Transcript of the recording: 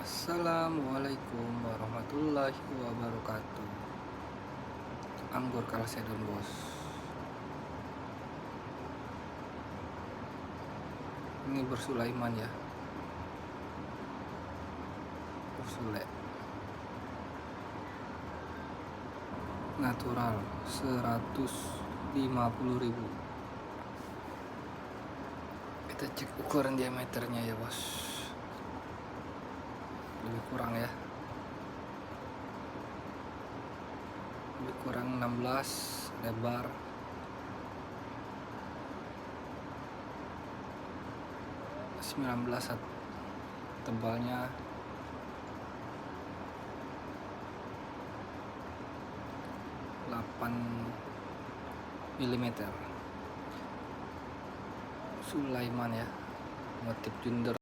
Assalamualaikum warahmatullahi wabarakatuh. Anggur Kalsedon bos. Ini bersulaiman ya. Bersule. Natural 150.000. Kita cek ukuran diameternya ya bos. Lebih kurang ya. Lebih kurang 16 lebar. Tebalnya 8 mm. Sulaiman ya, motif junder.